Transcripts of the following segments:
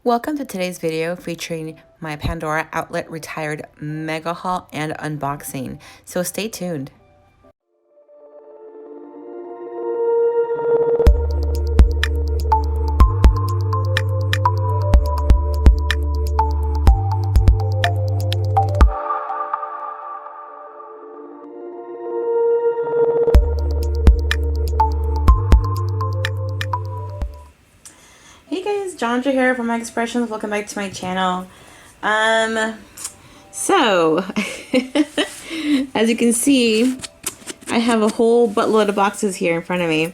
Welcome to today's video featuring my Pandora Outlet Retired Mega Haul and Unboxing. So stay tuned. Hey guys, Jondra here from Xpressions. Welcome back to my channel. So as you can see, I have a whole buttload of boxes here in front of me,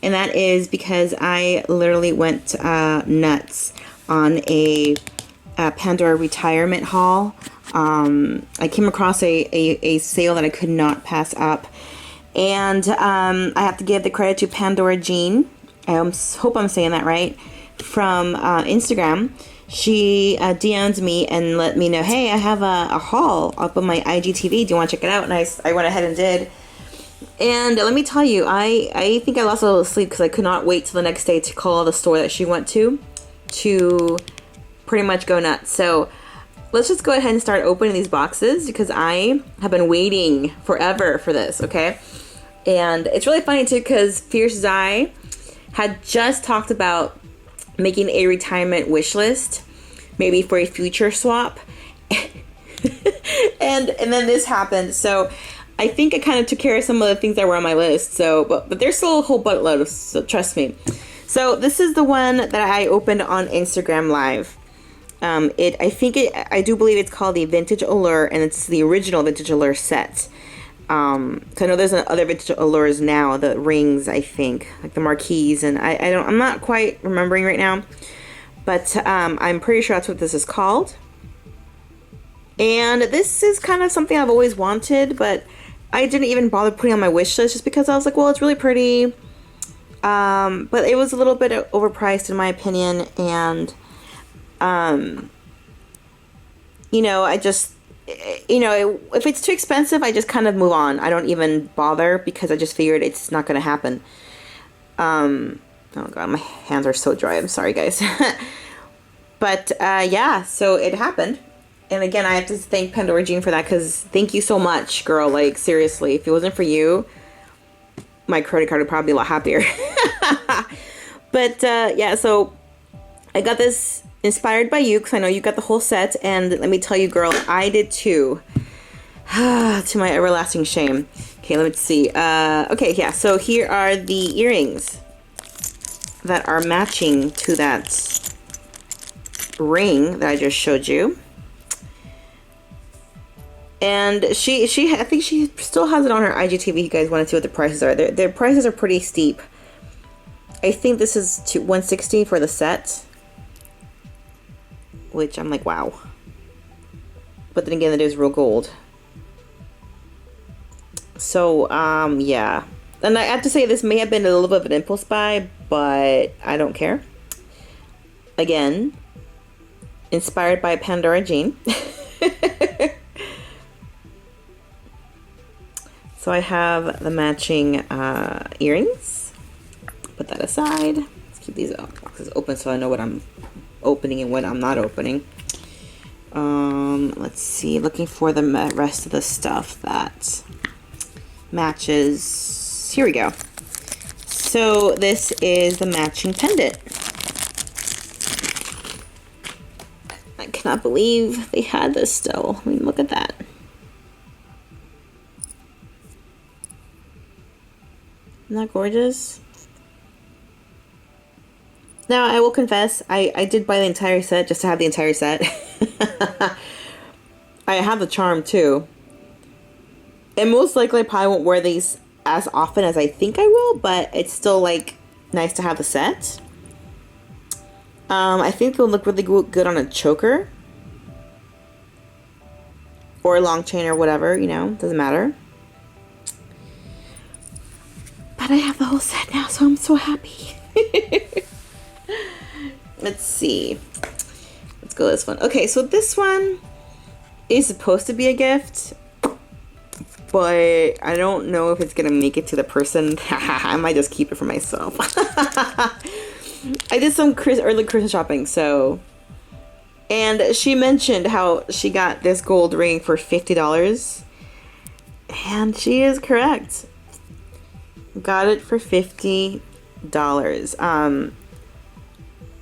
and that is because I literally went nuts on a Pandora retirement haul. I came across a sale that I could not pass up, and I have to give the credit to Pandora Jean. I hope I'm saying that right. From Instagram, she DM'd me and let me know, hey, I have a haul up on my IGTV. Do you want to check it out? And I went ahead and did. And let me tell you, I think I lost a little sleep because I could not wait till the next day to call the store that she went to pretty much go nuts. So let's just go ahead and start opening these boxes because I have been waiting forever for this, okay? And it's really funny too because Fierce Zai had just talked about making a retirement wish list, maybe for a future swap. and then this happened. So I think I kind of took care of some of the things that were on my list. So, but there's still a whole buttload, so trust me. So this is the one that I opened on Instagram Live. I do believe it's called the Vintage Allure, and it's the original Vintage Allure set. So I know there's other vintage allures now, the rings, I think, like the marquees, and I'm not quite remembering right now, but I'm pretty sure that's what this is called. And this is kind of something I've always wanted, but I didn't even bother putting on my wish list just because I was like, well, it's really pretty, but it was a little bit overpriced in my opinion, and you know, if it's too expensive, I just kind of move on. I don't even bother because I just figured it's not going to happen. Oh god, my hands are so dry. I'm sorry, guys. But yeah, so it happened. And again, I have to thank Pandora Jean for that because thank you so much, girl. Like, seriously, if it wasn't for you, my credit card would probably be a lot happier. But yeah, so I got this inspired by you because I know you got the whole set, and let me tell you, girl, I did too. To my everlasting shame. Okay, let me see. Okay, yeah, so here are the earrings that are matching to that ring that I just showed you. And I think she still has it on her IGTV. You guys want to see what the prices are. Their prices are pretty steep. I think this is $160 for the set, which I'm like, wow. But then again, it is real gold. So, yeah. And I have to say, this may have been a little bit of an impulse buy, but I don't care. Again, inspired by Pandora Jean. So I have the matching earrings. Put that aside. Let's keep these boxes open so I know what I'm opening and what I'm not opening. Let's see, looking for the rest of the stuff that matches. Here we go. So this is the matching pendant. I cannot believe they had this still. I mean, look at that. Isn't that gorgeous? Now, I will confess, I did buy the entire set just to have the entire set. I have the charm too. And most likely I probably won't wear these as often as I think I will, but it's still like nice to have the set. I think it will look really good on a choker. Or a long chain or whatever, you know, doesn't matter. But I have the whole set now, so I'm so happy. Let's see. Let's go this one. Okay, so this one is supposed to be a gift, but I don't know if it's gonna make it to the person. I might just keep it for myself. I did some early Christmas shopping, so. And she mentioned how she got this gold ring for $50. And she is correct. Got it for $50.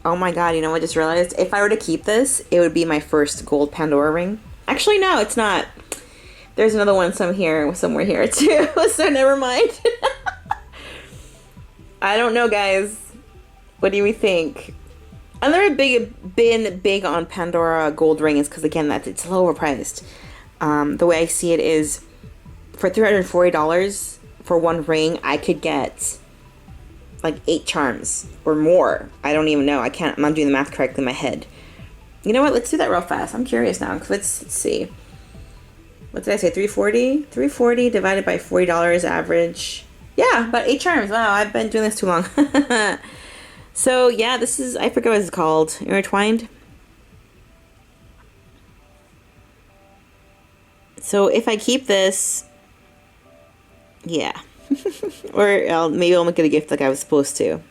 Oh my god, you know what I just realized? If I were to keep this, it would be my first gold Pandora ring. Actually, no, it's not. There's another one somewhere here too, so never mind. I don't know, guys. What do we think? I've never been big on Pandora gold rings because, again, it's a little overpriced. The way I see it is, for $340 for one ring, I could get like 8 charms or more. I don't even know. I'm not doing the math correctly in my head. You know what? Let's do that real fast. I'm curious now. Let's see. What did I say? 340? 340 divided by $40 average. Yeah, about 8 charms. Wow, I've been doing this too long. So, yeah, this is, I forget what it's called. Intertwined. So, if I keep this, yeah. Or maybe I'll make it a gift like I was supposed to.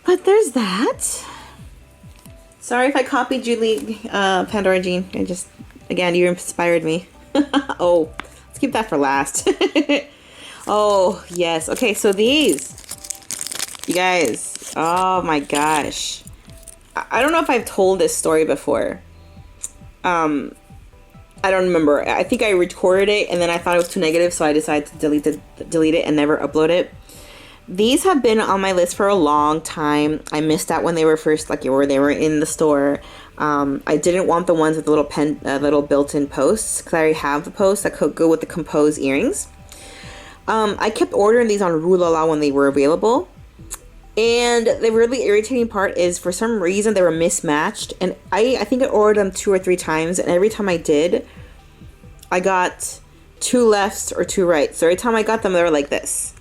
But there's that. Sorry if I copied Julie, Pandora Jean. Again, you inspired me. Oh, let's keep that for last. Oh, yes. Okay, so these. You guys. Oh my gosh. I don't know if I've told this story before. I don't remember. I think I recorded it and then I thought it was too negative, so I decided to delete it and never upload it. These have been on my list for a long time. I missed out when they were first, where they were in the store. I didn't want the ones with the little built-in posts because I already have the posts that could go with the composed earrings. I kept ordering these on Rulala when they were available. And the really irritating part is, for some reason, they were mismatched. And I think I ordered them 2 or 3 times. And every time I did, I got 2 lefts or 2 rights. So every time I got them, they were like this.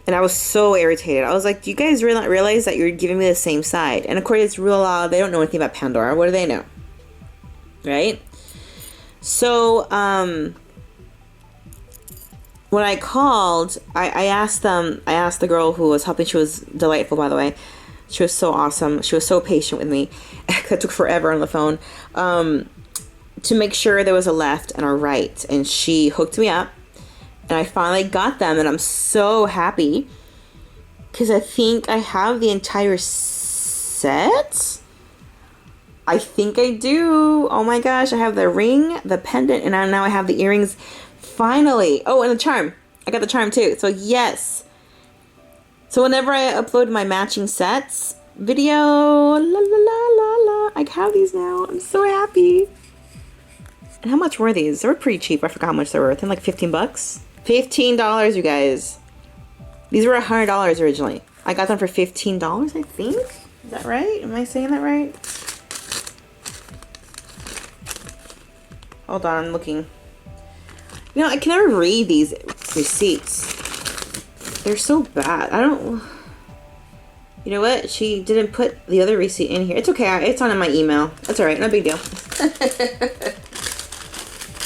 And I was so irritated. I was like, do you guys really not realize that you're giving me the same side? And according to Rulala, they don't know anything about Pandora. What do they know? Right? So, when I called, I asked the girl who was helping. She was delightful, by the way. She was so awesome. She was so patient with me. It took forever on the phone. To make sure there was a left and a right. And she hooked me up. And I finally got them. And I'm so happy. Because I think I have the entire set. I think I do. Oh my gosh. I have the ring, the pendant, and now I have the earrings. Finally. Oh, and the charm. I got the charm too. So yes. So whenever I upload my matching sets video, la la la la la, I have these now. I'm so happy. And how much were these? They were pretty cheap. I forgot how much they were. I think like $15. $15, you guys. These were $100 originally. I got them for $15, I think. Is that right? Am I saying that right? Hold on, I'm looking. You know, I can never read these receipts. They're so bad. I don't... You know what? She didn't put the other receipt in here. It's okay. It's on in my email. That's alright. No big deal.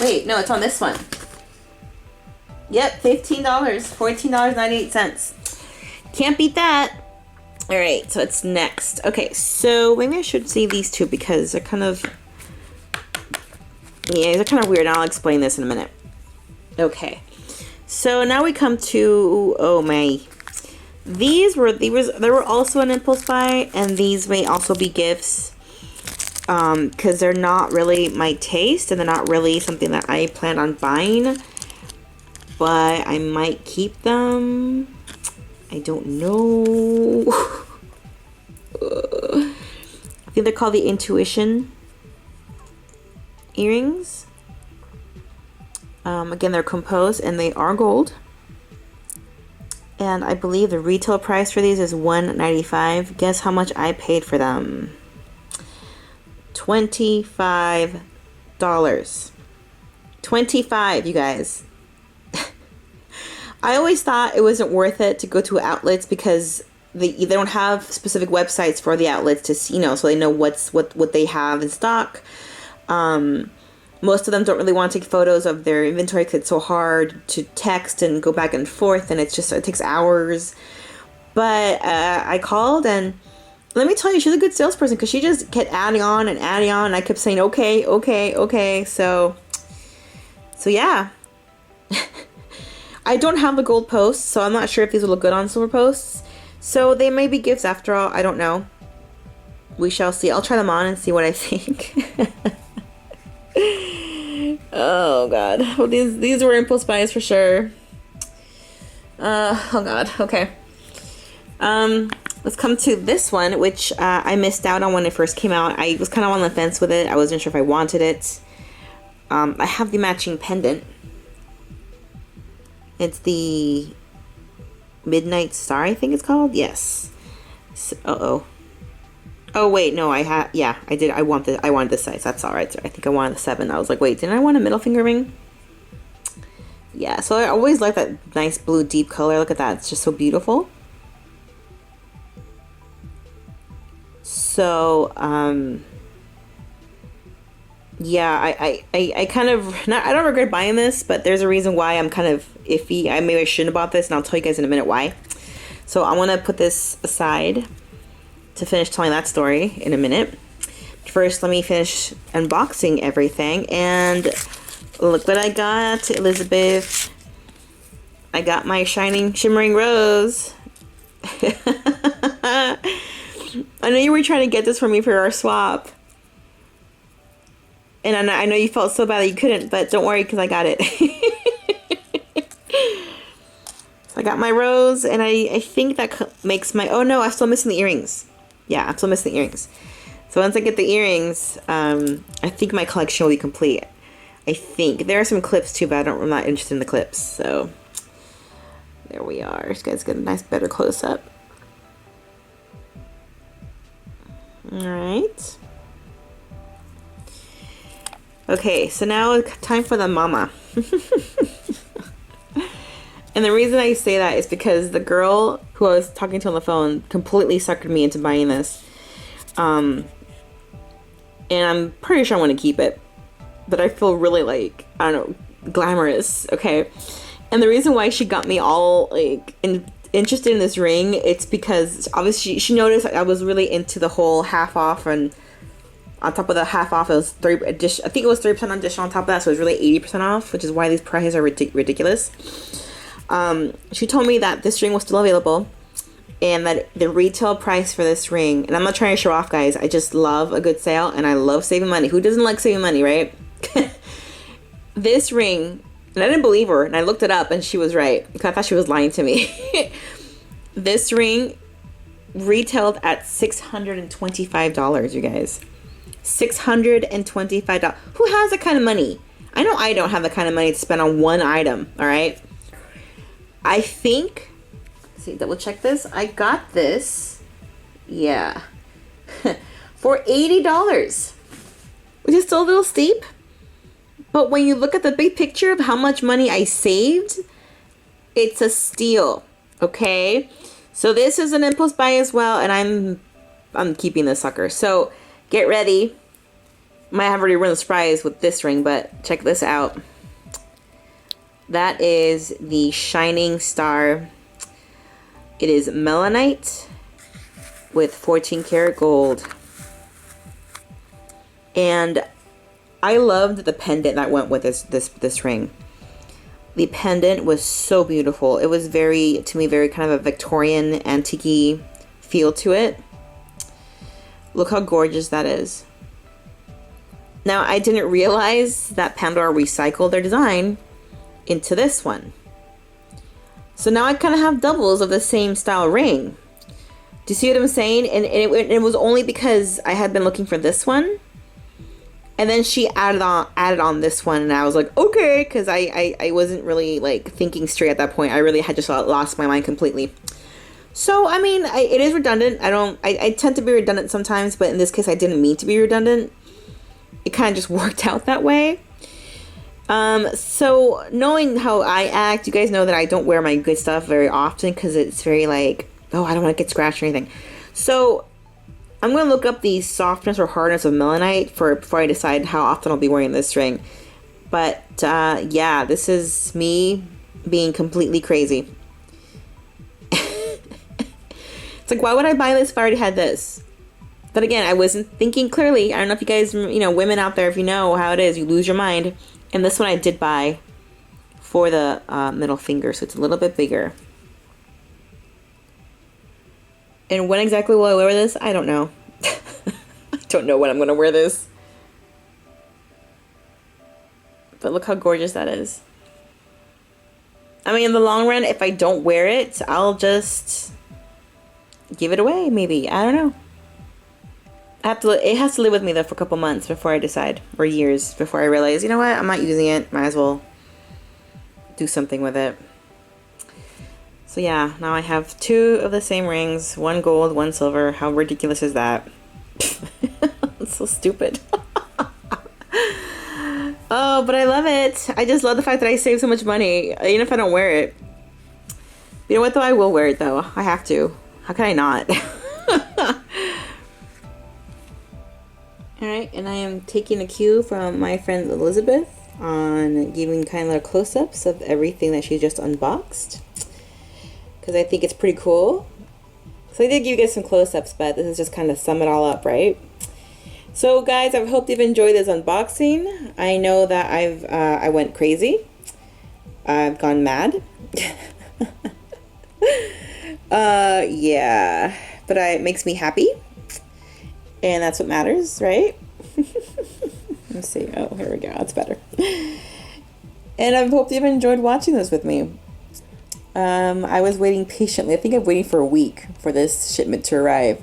Wait, no, it's on this one. Yep, $15. $14.98. Can't beat that. Alright, so it's next. Okay, so maybe I should see these two because they're kind of... Yeah, they're kind of weird. I'll explain this in a minute. Okay, so now we come to, oh my, these were also an impulse buy, and these may also be gifts, because they're not really my taste, and they're not really something that I plan on buying, but I might keep them. I don't know. I think they're called the Intuition earrings. Again, they're composed and they are gold. And I believe the retail price for these is $195. Guess how much I paid for them? $25. $25, you guys. I always thought it wasn't worth it to go to outlets because they don't have specific websites for the outlets to see, so they know what they have in stock. Most of them don't really want to take photos of their inventory because it's so hard to text and go back and forth, and it takes hours. But I called, and let me tell you, she's a good salesperson because she just kept adding on and adding on. And I kept saying, okay, okay, okay. So yeah. I don't have the gold posts, so I'm not sure if these will look good on silver posts. So they may be gifts after all. I don't know. We shall see. I'll try them on and see what I think. Oh god. Well, these were impulse buys for sure. Oh god. Okay. Let's come to this one, which I missed out on when it first came out. I was kind of on the fence with it. I wasn't sure if I wanted it. I have the matching pendant. It's the Midnight Star, I think it's called. Yes. So, oh wait, no, yeah, I did. I wanted this size. That's all right. So I think I wanted the 7. I was like, wait, didn't I want a middle finger ring? Yeah. So I always like that nice blue deep color. Look at that. It's just so beautiful. So, yeah, I kind of, I don't regret buying this, but there's a reason why I'm kind of iffy. Maybe I shouldn't have bought this, and I'll tell you guys in a minute why. So I want to put this aside to finish telling that story in a minute. First, let me finish unboxing everything, and look what I got, Elizabeth. I got my shimmering rose. I know you were trying to get this for me for our swap. And I know you felt so bad that you couldn't, but don't worry because I got it. So I got my rose, and I think that makes my... Oh no, I'm still missing the earrings. Yeah, I'm still missing the earrings. So once I get the earrings, I think my collection will be complete. I think. There are some clips too, but I'm not interested in the clips. So there we are. You guys get a nice, better close-up. Alright. Okay, so now it's time for the mama. And the reason I say that is because the girl who I was talking to on the phone completely suckered me into buying this. And I'm pretty sure I want to keep it. But I feel really like, I don't know, glamorous, okay? And the reason why she got me all like interested in this ring, it's because obviously she noticed I was really into the whole half off, and on top of the half off, it was 30 addition. I think it was 30% addition on top of that, so it was really 80% off, which is why these prices are ridiculous. She told me that this ring was still available, and that the retail price for this ring, and I'm not trying to show off, guys. I just love a good sale, and I love saving money. Who doesn't like saving money, right? This ring, and I didn't believe her, and I looked it up, and she was right, because I thought she was lying to me. This ring retailed at $625, you guys. $625. Who has that kind of money? I know I don't have that kind of money to spend on one item, all right? I think, let's see, double check this. I got this, yeah, for $80, which is still a little steep. But when you look at the big picture of how much money I saved, it's a steal, okay? So this is an impulse buy as well, and I'm keeping this sucker. So get ready. Might have already ruined the surprise with this ring, but check this out. That is the Shining Star. It is melanite with 14 karat gold. And I loved the pendant that went with this ring. The pendant was so beautiful. It was very, to me, very kind of a Victorian antique feel to it. Look how gorgeous that is. Now, I didn't realize that Pandora recycled their design into this one. So now I kind of have doubles of the same style ring. Do you see what I'm saying? And it was only because I had been looking for this one. And then she added on this one, and I was like, okay, because I wasn't really like thinking straight at that point. I really had just lost my mind completely. So, I mean, it is redundant. I tend to be redundant sometimes, but in this case, I didn't mean to be redundant. It kind of just worked out that way. So knowing how I act, you guys know that I don't wear my good stuff very often because it's very like, oh, I don't want to get scratched or anything. So I'm going to look up the softness or hardness of melanite before I decide how often I'll be wearing this ring. But yeah, this is me being completely crazy. It's like, why would I buy this if I already had this? But again, I wasn't thinking clearly. I don't know if you guys, you know, women out there, if you know how it is, you lose your mind. And this one I did buy for the middle finger, so it's a little bit bigger. And when exactly will I wear this? I don't know. I don't know when I'm going to wear this. But look how gorgeous that is. I mean, in the long run, if I don't wear it, I'll just give it away, maybe. I don't know. It has to live with me, though, for a couple months before I decide. Or years before I realize, you know what? I'm not using it. Might as well do something with it. So yeah, now I have 2 of the same rings. 1 gold, 1 silver. How ridiculous is that? It's so stupid. Oh, but I love it. I just love the fact that I save so much money, even if I don't wear it. You know what, though? I will wear it, though. I have to. How can I not? Alright, and I am taking a cue from my friend Elizabeth on giving kind of little close-ups of everything that she just unboxed. Because I think it's pretty cool. So I did give you guys some close-ups, but this is just kind of sum it all up, right? So guys, I hope you've enjoyed this unboxing. I know that I went crazy. I've gone mad. Yeah, but it makes me happy. And that's what matters, right? Let's see. Oh, here we go. That's better. And I hope you've enjoyed watching this with me. I was waiting patiently. I think I'm waiting for a week for this shipment to arrive.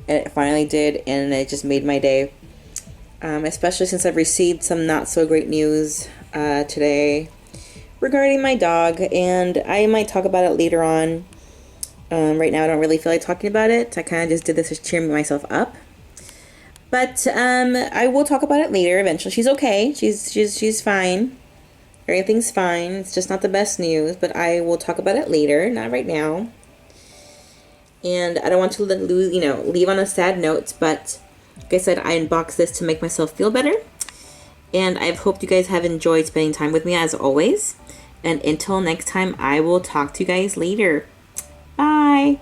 And it finally did, and it just made my day. Especially since I've received some not so great news today regarding my dog. And I might talk about it later on. Right now I don't really feel like talking about it. I kind of just did this to cheer myself up. But I will talk about it later eventually. She's okay. She's fine. Everything's fine. It's just not the best news, but I will talk about it later, not right now. And I don't want to leave on a sad note, but like I said, I unboxed this to make myself feel better. And I hope you guys have enjoyed spending time with me as always. And until next time, I will talk to you guys later. Bye.